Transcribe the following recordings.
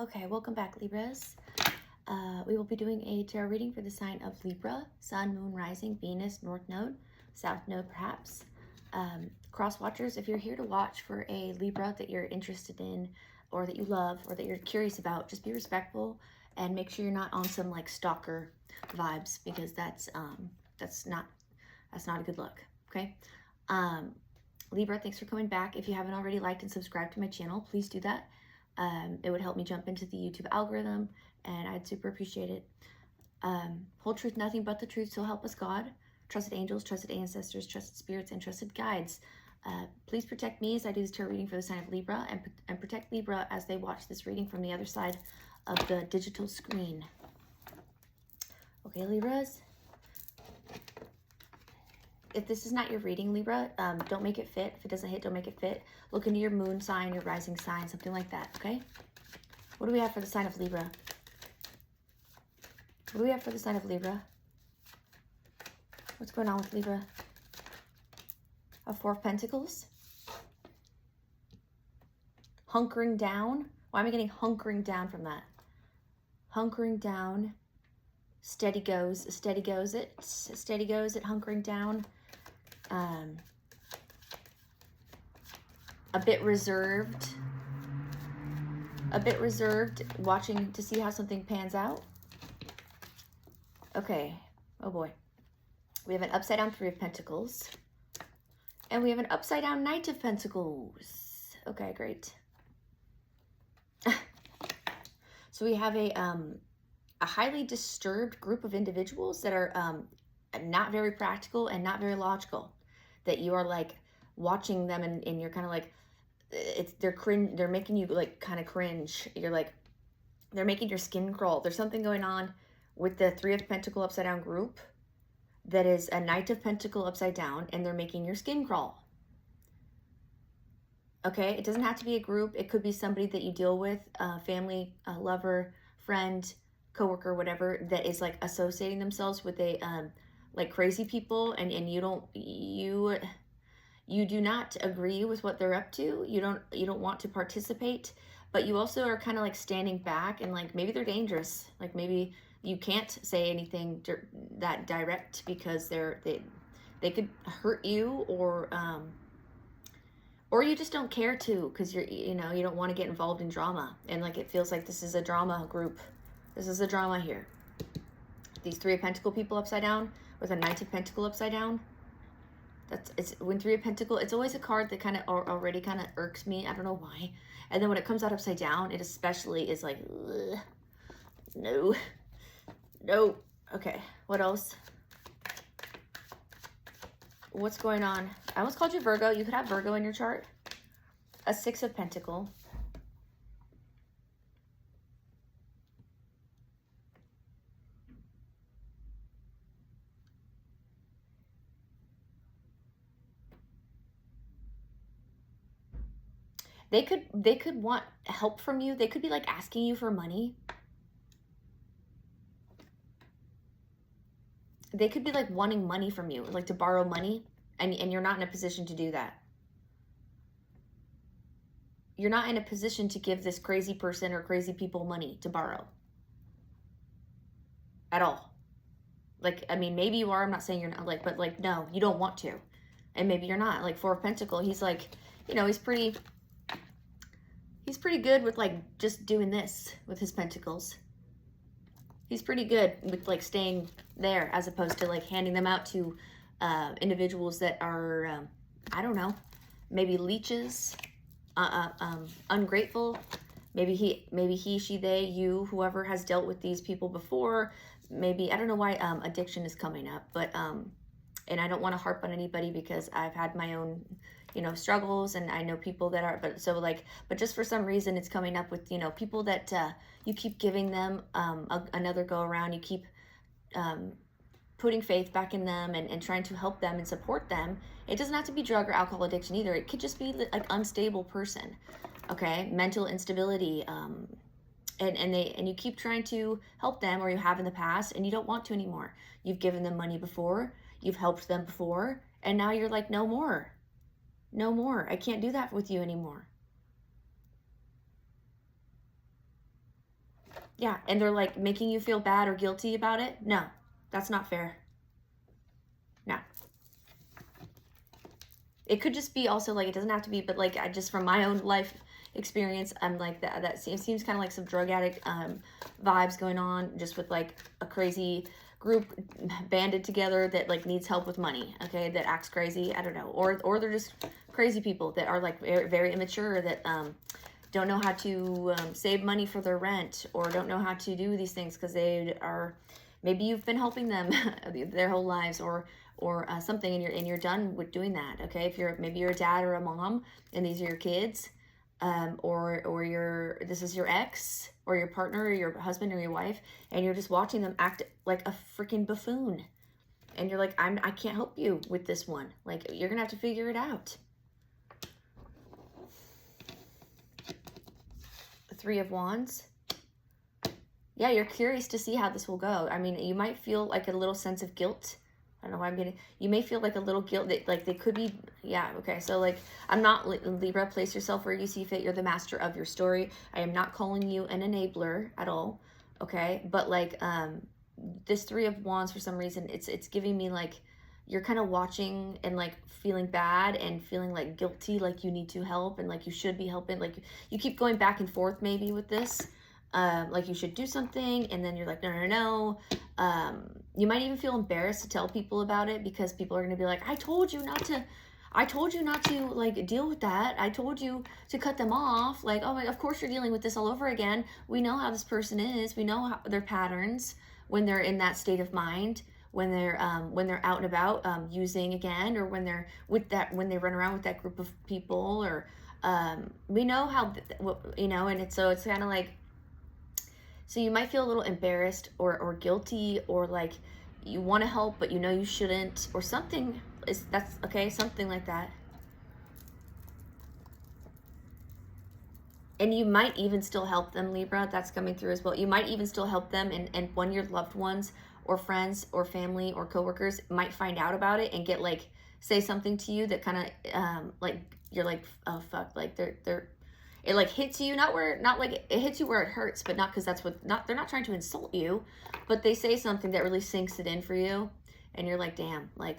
Okay, welcome back, Libras. We will be doing a tarot reading for the sign of Libra, Sun, Moon, Rising, Venus, North Node, South Node, perhaps. Cross watchers, if you're here to watch for a Libra that you're interested in, or that you love, or that you're curious about, just be respectful and make sure you're not on some like stalker vibes, because that's not a good look. Okay. Libra, thanks for coming back. If you haven't already liked and subscribed to my channel, please do that. It would help me jump into the YouTube algorithm, and I'd super appreciate it. Whole truth, nothing but the truth, so help us God. Trusted angels, trusted ancestors, trusted spirits, and trusted guides. Please protect me as I do this tarot reading for the sign of Libra, and protect Libra as they watch this reading from the other side of the digital screen. Okay, Libras. If this is not your reading, Libra, don't make it fit. If it doesn't hit, don't make it fit. Look into your moon sign, your rising sign, something like that, okay? What do we have for the sign of Libra? What do we have for the sign of Libra? What's going on with Libra? A Four of Pentacles. Hunkering down. Why am I getting hunkering down from that? Hunkering down. Steady goes it. Steady goes it, hunkering down. A bit reserved, watching to see how something pans out. Okay, oh boy. We have an upside down Three of Pentacles, and we have an upside down Knight of Pentacles. Okay, great. So we have a highly disturbed group of individuals that are not very practical and not very logical, that you are like watching them and you're kind of like, they're making you like kind of cringe. You're like, they're making your skin crawl. There's something going on with the Three of Pentacle upside down group that is a Knight of Pentacle upside down, and they're making your skin crawl. Okay, it doesn't have to be a group. It could be somebody that you deal with, family, lover, friend, coworker, whatever, that is like associating themselves with a like crazy people, and you do not agree with what they're up to. You don't want to participate, but you also are kind of like standing back, and like maybe they're dangerous. Like maybe you can't say anything that direct because they could hurt you, or you just don't care to, because you don't want to get involved in drama, and like it feels like this is a drama group. This is a drama here. These Three of Pentacle people upside down with a Knight of Pentacle upside down. When Three of Pentacle, it's always a card that kind of already kind of irks me. I don't know why. And then when it comes out upside down, it especially is like, ugh, no. Okay, what else? What's going on? I almost called you Virgo. You could have Virgo in your chart. A Six of Pentacle. They could want help from you. They could be like asking you for money. They could be like wanting money from you, like to borrow money, and you're not in a position to do that. You're not in a position to give this crazy person or crazy people money to borrow. At all. Like, I mean, maybe you are. I'm not saying you're not, like, but like, no, you don't want to. And maybe you're not. Like Four of Pentacle, he's like, he's pretty good with like just doing this with his pentacles. He's pretty good with like staying there, as opposed to like handing them out to individuals that are, I don't know, maybe leeches, ungrateful. Maybe he, she, they, you, whoever has dealt with these people before. Maybe, I don't know why addiction is coming up, but and I don't want to harp on anybody because I've had my own struggles, and I know people that are, but just for some reason it's coming up with, people that you keep giving them another go around. You keep putting faith back in them and trying to help them and support them. It doesn't have to be drug or alcohol addiction either. It could just be like unstable person, okay? Mental instability, and you keep trying to help them, or you have in the past, and you don't want to anymore. You've given them money before, you've helped them before, and now you're like, no more. No more. I can't do that with you anymore. Yeah, and they're like making you feel bad or guilty about it. No, that's not fair. No. It could just be also like, it doesn't have to be, but like I just from my own life experience, I'm like that seems kind of like some drug addict vibes going on, just with like a crazy group banded together that like needs help with money, okay, that acts crazy. I don't know, or they're just crazy people that are like very, very immature, that don't know how to save money for their rent, or don't know how to do these things because they are, maybe you've been helping them their whole lives, or something, and you're done with doing that. Okay, if you're, maybe you're a dad or a mom and these are your kids, or this is your ex or your partner or your husband or your wife, and you're just watching them act like a freaking buffoon, and you're like, I can't help you with this one. Like, you're gonna have to figure it out. The Three of Wands. Yeah, you're curious to see how this will go. I mean, you might feel like a little sense of guilt. I don't know why I'm getting, you may feel like a little guilt that like they could be, yeah, okay. So like, I'm not, Libra, place yourself where you see fit. You're the master of your story. I am not calling you an enabler at all, okay? But like, this Three of Wands, for some reason, it's giving me like, you're kind of watching and like feeling bad and feeling like guilty, like you need to help and like you should be helping. Like you keep going back and forth maybe with this. Like you should do something, and then you're like, no. You might even feel embarrassed to tell people about it, because people are going to be like, I told you not to like deal with that. I told you to cut them off. Like, oh, of course you're dealing with this all over again. We know how this person is. We know how their patterns when they're in that state of mind, when they're out and about, using again, or when they're with that, when they run around with that group of people, or, we know how, and it's kind of like, so you might feel a little embarrassed or guilty, or like you want to help, but you know you shouldn't, or something. That's okay, something like that. And you might even still help them, Libra. That's coming through as well. You might even still help them, and one of your loved ones or friends or family or coworkers might find out about it and get like, say something to you that kind of like, you're like, oh fuck, like they're it like hits you, not like it hits you where it hurts, but not because that's what, they're not trying to insult you, but they say something that really sinks it in for you, and you're like, damn, like,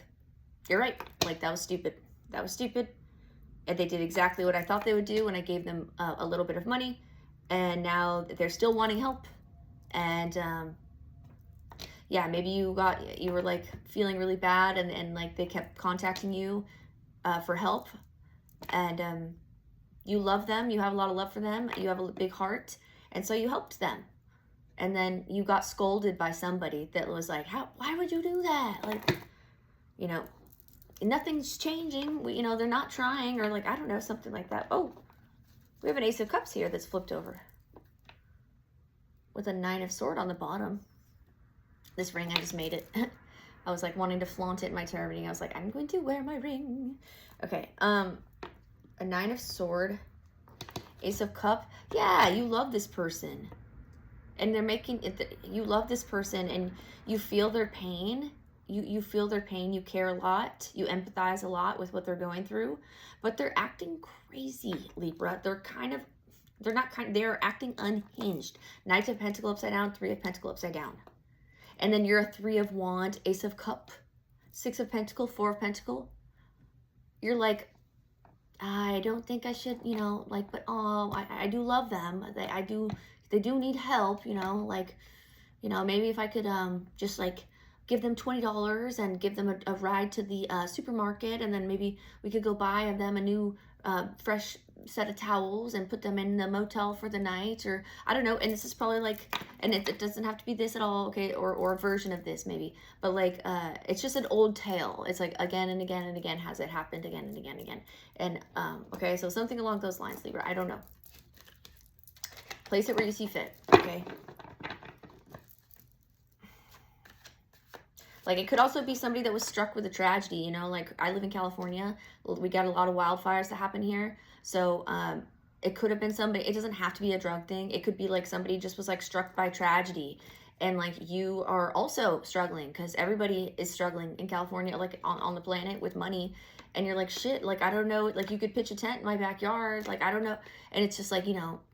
you're right, like that was stupid, and they did exactly what I thought they would do when I gave them a little bit of money, and now they're still wanting help, and yeah, maybe you were like feeling really bad, and like they kept contacting you for help, and you love them, you have a lot of love for them, you have a big heart, and so you helped them. And then you got scolded by somebody that was like, why would you do that? Like, nothing's changing. They're not trying, or like, I don't know, something like that. Oh, we have an Ace of Cups here that's flipped over with a Nine of Swords on the bottom. This ring, I just made it. I was like wanting to flaunt it in my tarot reading. I was like, I'm going to wear my ring. Okay, a Nine of Swords, Ace of Cup. Yeah, you love this person, and they're making it. You love this person, and you feel their pain. You feel their pain. You care a lot. You empathize a lot with what they're going through, but they're acting crazy, Libra. They're acting unhinged. Knight of Pentacle upside down, Three of Pentacle upside down, and then you're a Three of Wands, Ace of Cup, Six of Pentacle, Four of Pentacle. You're like, I don't think I should, like, but I do love them. They do need help, like, maybe if I could just like give them $20 and give them a ride to the supermarket, and then maybe we could go buy them a new fresh set of towels and put them in the motel for the night, or I don't know. And this is probably like, and it doesn't have to be this at all, okay, or a version of this maybe, but like it's just an old tale. It's like again and again and again has it happened, again and again and again. And okay, so something along those lines, Libra. I don't know. Place it where you see fit, okay? Like, it could also be somebody that was struck with a tragedy, like I live in California. We got a lot of wildfires that happen here. So it could have been somebody. It doesn't have to be a drug thing. It could be like somebody just was like struck by tragedy, and like you are also struggling, because everybody is struggling in California, like on the planet, with money. And you're like, shit, like, I don't know, like, you could pitch a tent in my backyard, like, I don't know. And it's just like,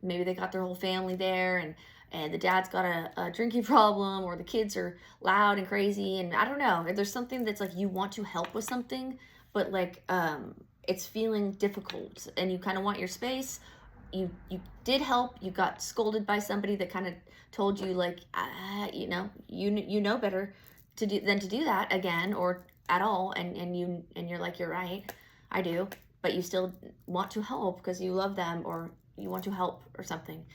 maybe they got their whole family there, and and the dad's got a drinking problem, or the kids are loud and crazy, and I don't know, there's something that's like you want to help with something, but like it's feeling difficult and you kind of want your space. You did help, you got scolded by somebody that kind of told you like you know, you know better to do than to do that again or at all, and you're like, you're right, I do, but you still want to help because you love them or you want to help or something.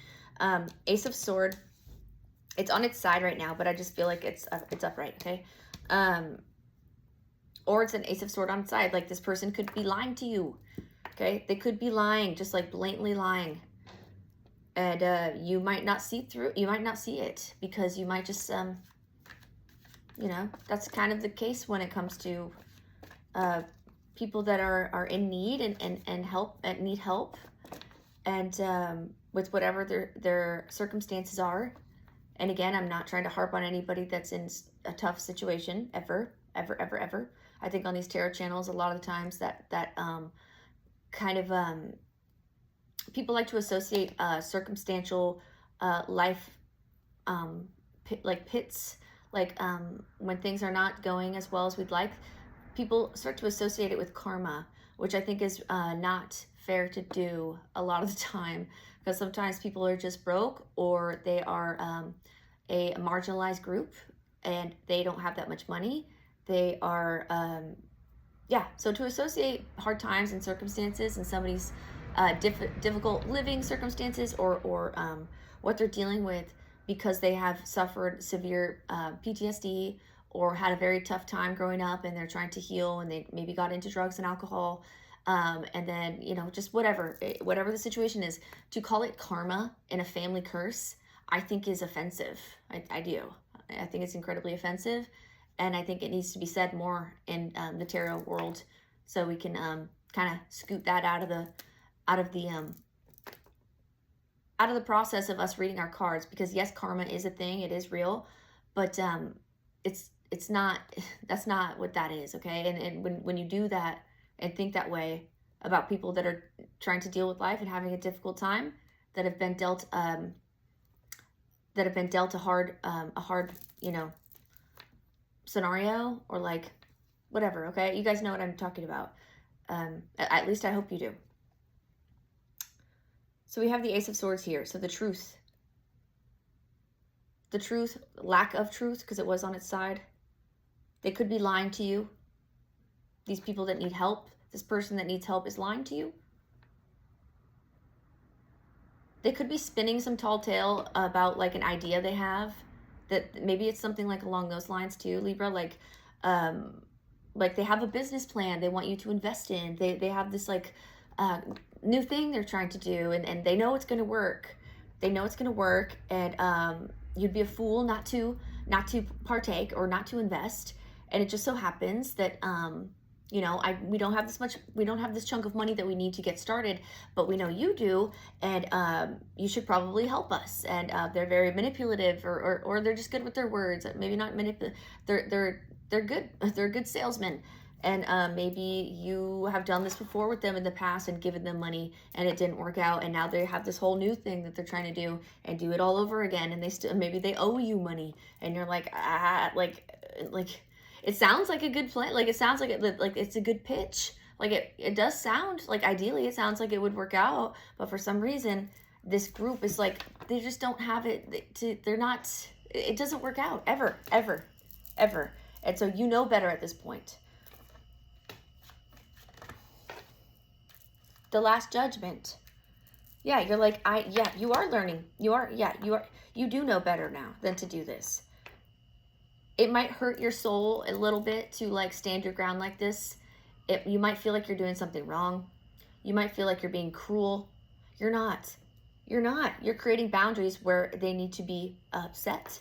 Ace of Sword, it's on its side right now, but I just feel like it's upright, okay? Or it's an Ace of Sword on its side, like this person could be lying to you, okay? They could be lying, just like blatantly lying. And you might not see it because you might just, you know, that's kind of the case when it comes to people that are in need and help and need help, and with whatever their circumstances are. And again, I'm not trying to harp on anybody that's in a tough situation ever. I think on these tarot channels, a lot of the times that kind of people like to associate circumstantial life like pits, like when things are not going as well as we'd like. People start to associate it with karma, which I think is not fair to do a lot of the time, because sometimes people are just broke, or they are a marginalized group and they don't have that much money. They are yeah, so to associate hard times and circumstances and somebody's difficult living circumstances, or what they're dealing with because they have suffered severe PTSD or had a very tough time growing up and they're trying to heal, and they maybe got into drugs and alcohol, and then, you know, just whatever the situation is, to call it karma and a family curse, I think is offensive. I do. I think it's incredibly offensive, and I think it needs to be said more in the tarot world, so we can kind of scoot that out of the process of us reading our cards. Because yes, karma is a thing, it is real, but it's not, that's not what that is, okay? And when you do that and think that way about people that are trying to deal with life and having a difficult time, that have been dealt a hard, you know, scenario, or like whatever, okay? You guys know what I'm talking about. At least I hope you do. So we have the Ace of Swords here. So the truth, lack of truth, because it was on its side. They could be lying to you. These people that need help, this person that needs help is lying to you. They could be spinning some tall tale about like an idea they have, that maybe it's something like along those lines too, Libra, like they have a business plan they want you to invest in. They have this like new thing they're trying to do, and they know it's going to work. They know it's going to work, and you'd be a fool not to partake or not to invest. And it just so happens that you know, we don't have this chunk of money that we need to get started, but we know you do, and you should probably help us. And they're very manipulative, or they're just good with their words. Maybe not manipulative. They're good. They're good salesmen. And maybe you have done this before with them in the past and given them money and it didn't work out, and now they have this whole new thing that they're trying to do and do it all over again, and maybe they owe you money, and you're like, like it sounds like a good plan, like it sounds like it's a good pitch, like it does sound like ideally it sounds like it would work out, but for some reason this group is like, they just don't have it it doesn't work out ever. And so you know better at this point. The Last Judgment. Yeah, you're like, you are learning. You do know better now than to do this. It might hurt your soul a little bit to like stand your ground like this. You might feel like you're doing something wrong. You might feel like you're being cruel. You're not. You're creating boundaries where they need to be set.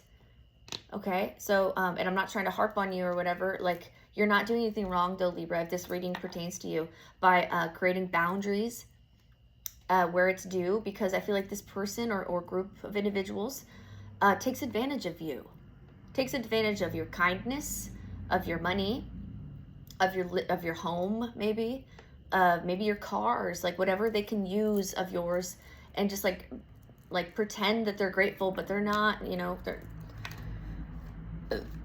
Okay, so, and I'm not trying to harp on you or whatever, like, you're not doing anything wrong though, Libra, if this reading pertains to you, by creating boundaries where it's due, because I feel like this person or group of individuals takes advantage of you, takes advantage of your kindness, of your money, of your home, maybe your cars, like whatever they can use of yours, and just like like pretend that they're grateful, but they're not, you know, they're,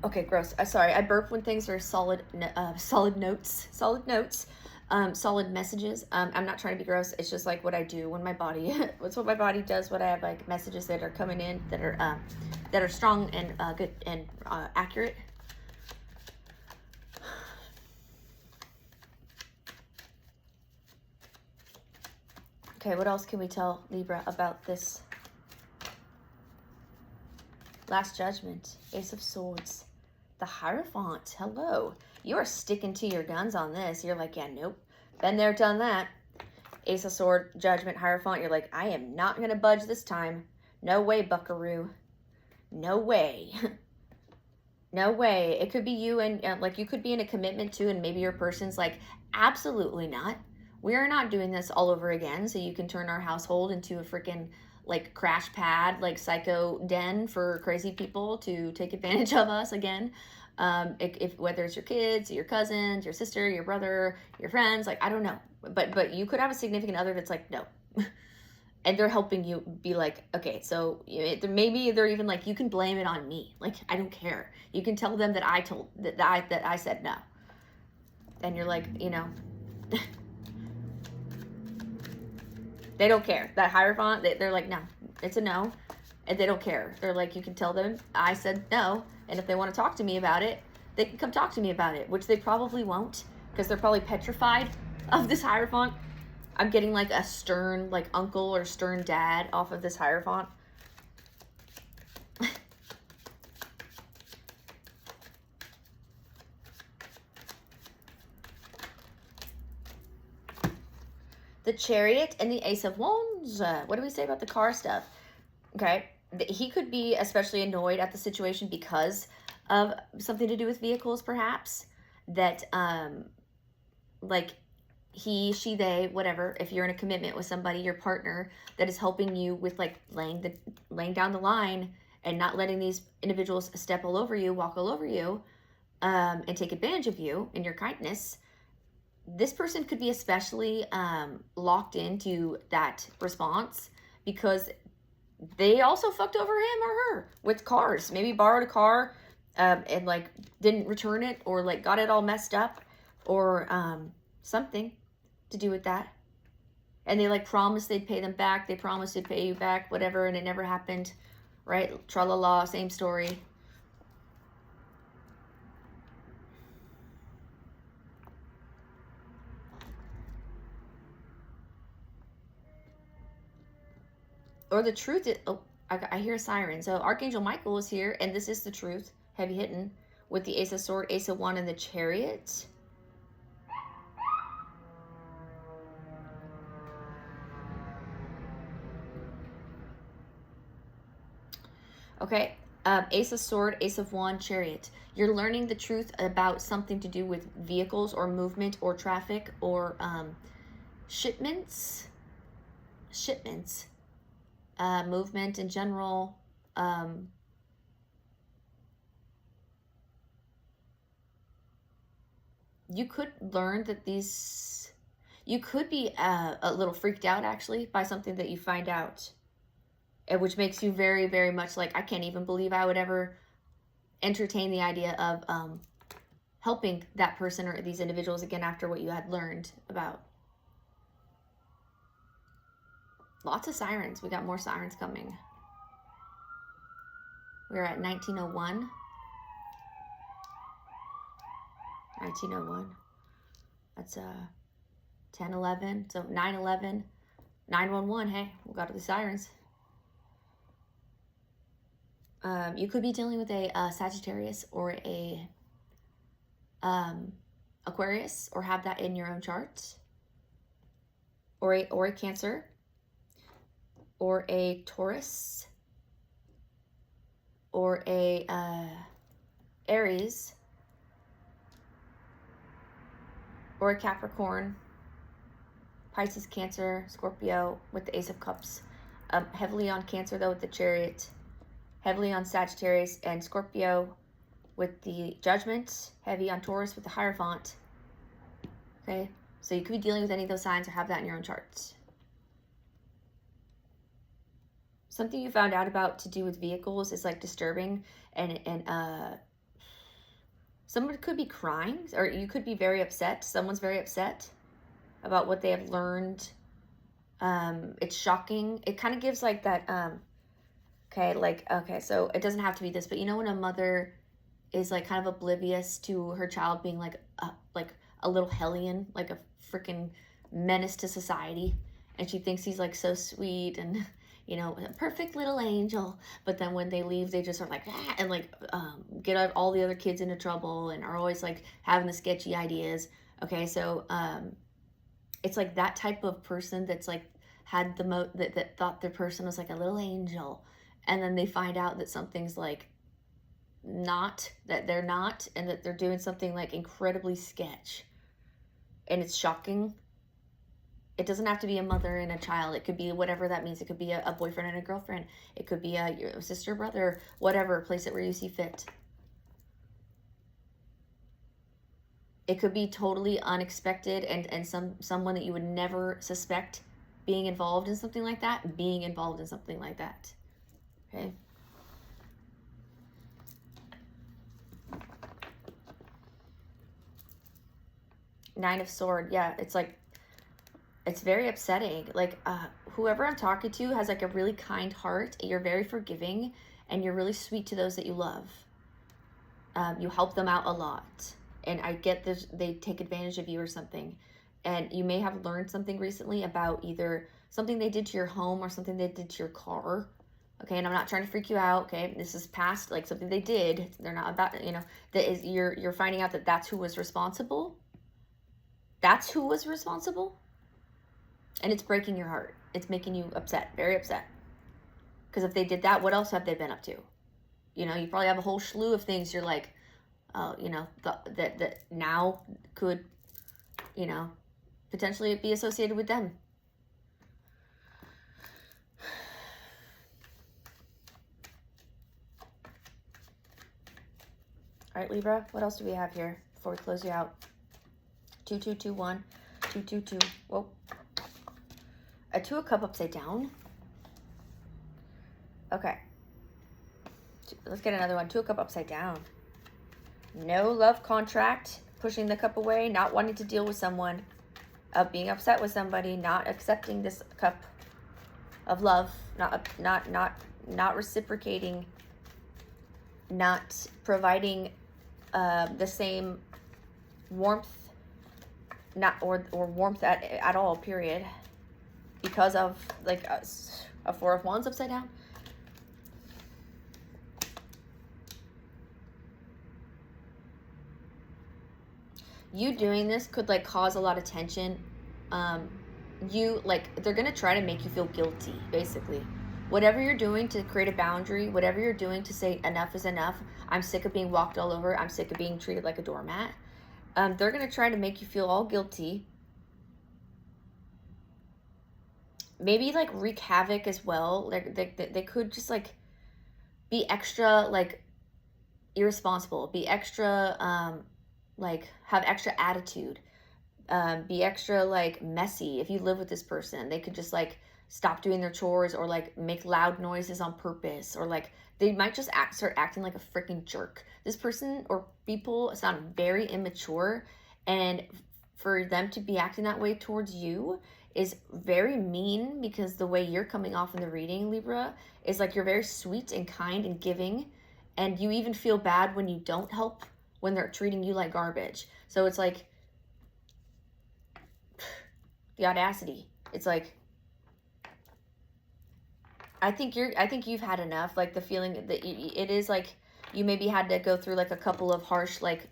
okay, gross. Sorry, I burp when things are solid notes, solid messages. I'm not trying to be gross. It's just like what I do when my body, it's what my body does when I have like messages that are coming in that are strong and good and accurate. Okay, what else can we tell Libra about this? Last Judgment, Ace of Swords, the Hierophant. Hello. You are sticking to your guns on this. You're like, yeah, nope. Been there, done that. Ace of Sword, Judgment, Hierophant. You're like, I am not going to budge this time. No way, buckaroo. No way. No way. It could be you and like you could be in a commitment too, and maybe your person's like, absolutely not. We are not doing this all over again, so you can turn our household into a freaking like crash pad, like psycho den for crazy people to take advantage of us again. If whether it's your kids, your cousins, your sister, your brother, your friends, like I don't know, but you could have a significant other that's like no, and they're helping you be like, okay, so maybe they're even like, you can blame it on me, like I don't care. You can tell them that I said no, and you're like, you know. They don't care. That Hierophant, they're like, no, it's a no. And they don't care. They're like, you can tell them I said no. And if they want to talk to me about it, they can come talk to me about it, which they probably won't because they're probably petrified of this Hierophant. I'm getting like a stern like uncle or stern dad off of this Hierophant. The Chariot and the Ace of Wands. What do we say about the car stuff? Okay. He could be especially annoyed at the situation because of something to do with vehicles, perhaps. That, like, he, she, they, whatever. If you're in a commitment with somebody, your partner, that is helping you with, like, laying down the line and not letting these individuals step all over you, walk all over you, and take advantage of you in your kindness. This person could be especially locked into that response because they also fucked over him or her with cars. Maybe borrowed a car and like didn't return it, or like got it all messed up, or something to do with that. And they like promised they'd pay them back. They promised they'd pay you back, whatever, and it never happened, right? Tra-la-la, same story. Or the truth is, oh, I hear a siren. So Archangel Michael is here, and this is the truth, heavy hitting, with the Ace of Sword, Ace of Wand, and the Chariot. Okay, Ace of Sword, Ace of Wand, Chariot. You're learning the truth about something to do with vehicles or movement or traffic or shipments, movement in general. You could learn that you could be a little freaked out actually by something that you find out, which makes you very, very much like, I can't even believe I would ever entertain the idea of helping that person or these individuals again after what you had learned about. Lots of sirens. We got more sirens coming. We're at 1901. 1901. That's 1011. So 911. 911. Hey, we got the sirens. You could be dealing with a Sagittarius or a Aquarius, or have that in your own chart, or a Cancer, or a Taurus, or a Aries, or a Capricorn, Pisces, Cancer, Scorpio with the Ace of Cups. Heavily on Cancer though with the Chariot, heavily on Sagittarius and Scorpio with the Judgment, heavy on Taurus with the Hierophant. Okay, so you could be dealing with any of those signs or have that in your own charts. something you found out about to do with vehicles is like disturbing, and someone could be crying, or you could be very upset. Someone's very upset about what they have learned. It's shocking. It kind of gives like that, okay, so it doesn't have to be this, but you know when a mother is like kind of oblivious to her child being like a little hellion, like a freaking menace to society, and she thinks he's like so sweet and you know, a perfect little angel, but then when they leave they just are like and like get all the other kids into trouble and are always like having the sketchy ideas. Okay, so it's like that type of person that's like had the that thought their person was like a little angel, and then they find out that something's like not, that they're not, and that they're doing something like incredibly sketch, and it's shocking. It doesn't have to be a mother and a child. It could be whatever that means. It could be a boyfriend and a girlfriend. It could be your sister, brother, whatever. Place it where you see fit. It could be totally unexpected and someone that you would never suspect being involved in something like that. Okay. Nine of Swords. Yeah, it's like, it's very upsetting. Like, whoever I'm talking to has like a really kind heart. You're very forgiving, and you're really sweet to those that you love. You help them out a lot. And I get this, they take advantage of you or something. And you may have learned something recently about either something they did to your home or something they did to your car. Okay, and I'm not trying to freak you out. Okay, this is past, like something they did. They're not about, you know, that is, you're finding out that that's who was responsible. That's who was responsible. And it's breaking your heart. It's making you upset, very upset. Because if they did that, what else have they been up to? You know, you probably have a whole slew of things you're like, you know, that now could, you know, potentially be associated with them. All right, Libra, what else do we have here before we close you out? 2221, 222. Whoa. A Two of Cups upside down. Okay. Let's get another one. Two of Cups upside down. No love contract. Pushing the cup away. Not wanting to deal with someone. Being upset with somebody. Not accepting this cup of love. Not reciprocating. Not providing the same warmth. Not or warmth at all. Period. Because of like a Four of Wands upside down. You doing this could like cause a lot of tension. You like, they're gonna try to make you feel guilty, basically. Whatever you're doing to create a boundary, whatever you're doing to say enough is enough, I'm sick of being walked all over, I'm sick of being treated like a doormat. They're gonna try to make you feel all guilty. Maybe like wreak havoc as well. Like they could just like be extra like irresponsible, be extra like have extra attitude, be extra like messy. If you live with this person, they could just like stop doing their chores or like make loud noises on purpose, or like they might just start acting like a freaking jerk. This person or people sound very immature, and for them to be acting that way towards you is very mean, because the way you're coming off in the reading, Libra, is like you're very sweet and kind and giving, and you even feel bad when you don't help, when they're treating you like garbage. So it's like the audacity. It's like, I think you've had enough. Like the feeling that it is like you maybe had to go through like a couple of harsh like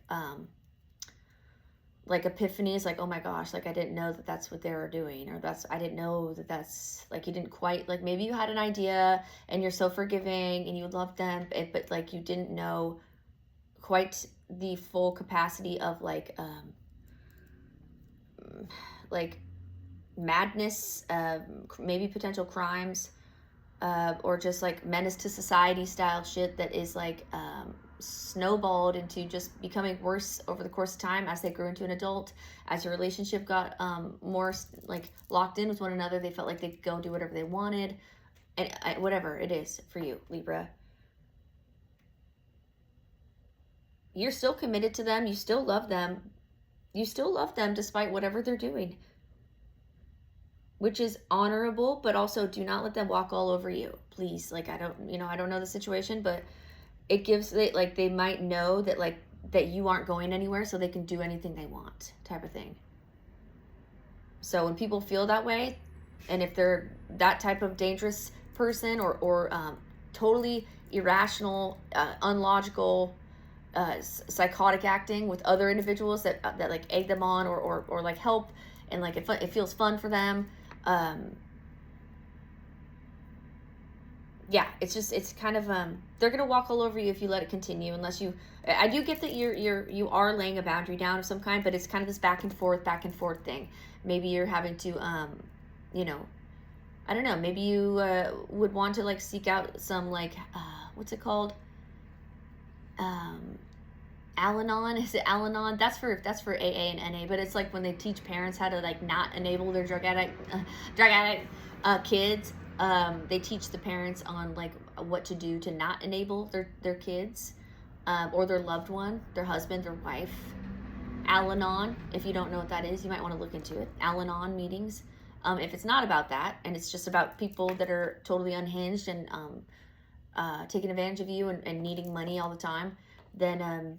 epiphanies, like, oh my gosh, like I didn't know that that's what they were doing, or I didn't know that that's like, you didn't quite, like maybe you had an idea and you're so forgiving and you love them, but like you didn't know quite the full capacity of like madness, maybe potential crimes, or just like menace to society style shit that is like snowballed into just becoming worse over the course of time as they grew into an adult. As your relationship got more like locked in with one another, they felt like they could go do whatever they wanted. and whatever it is for you, Libra. You're still committed to them. You still love them. You still love them despite whatever they're doing, which is honorable, but also do not let them walk all over you, please. Like, I don't know the situation, but it gives, like, they might know that, like, that you aren't going anywhere, so they can do anything they want, type of thing. So when people feel that way, and if they're that type of dangerous person or totally irrational, unlogical, psychotic acting with other individuals that like egg them on or like help, and like it feels fun for them, yeah, it's kind of they're gonna walk all over you if you let it continue, unless you, I do get that you are laying a boundary down of some kind, but it's kind of this back and forth thing. Maybe you're having to you know, I don't know, maybe you would want to like seek out some like what's it called, Al-Anon. Is it Al-Anon? That's for AA and NA, but it's like when they teach parents how to like not enable their drug addict kids. They teach the parents on like what to do to not enable their kids, or their loved one, their husband, their wife. Al-Anon, if you don't know what that is, you might want to look into it. Al-Anon meetings. If it's not about that, and it's just about people that are totally unhinged and taking advantage of you and needing money all the time, then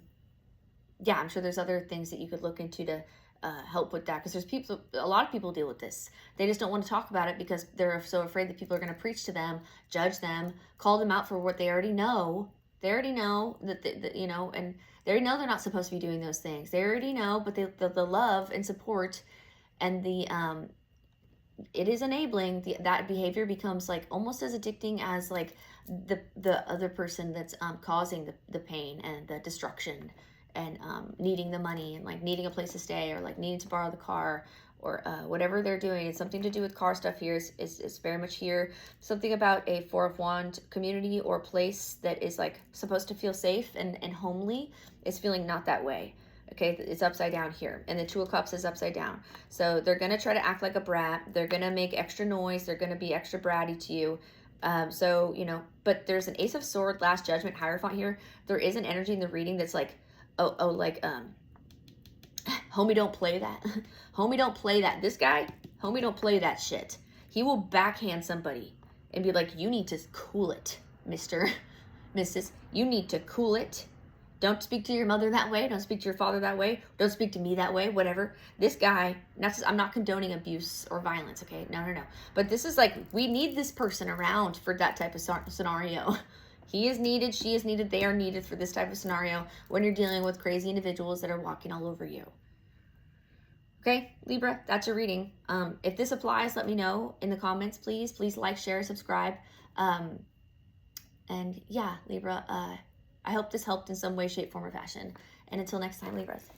yeah, I'm sure there's other things that you could look into to help with that, because a lot of people deal with this. They just don't want to talk about it because they're so afraid that people are going to preach to them, judge them, call them out for what they already know. They already know that you know, and they already know they're not supposed to be doing those things. They already know, but the love and support and the it is enabling that behavior becomes like almost as addicting as like the other person that's causing the pain and the destruction, and needing the money and like needing a place to stay, or like needing to borrow the car, or whatever they're doing. It's something to do with car stuff here. Is very much here. Something about a Four of Wands community or place that is like supposed to feel safe and homely is feeling not that way. Okay, it's upside down here, and the Two of Cups is upside down. So they're gonna try to act like a brat. They're gonna make extra noise. They're gonna be extra bratty to you. So you know, but there's an Ace of Swords, Last Judgment, Hierophant here. There is an energy in the reading that's like, like homie, don't play that. Homie, don't play that. This guy, homie, don't play that shit. He will backhand somebody and be like, you need to cool it, Mr. Mrs. You need to cool it. Don't speak to your mother that way. Don't speak to your father that way. Don't speak to me that way, whatever. This guy, I'm not condoning abuse or violence, okay? No. But this is like, we need this person around for that type of scenario. He is needed, she is needed, they are needed for this type of scenario when you're dealing with crazy individuals that are walking all over you. Okay, Libra, that's your reading. If this applies, let me know in the comments, please. Please like, share, subscribe. And yeah, Libra, I hope this helped in some way, shape, form, or fashion. And until next time, Libras.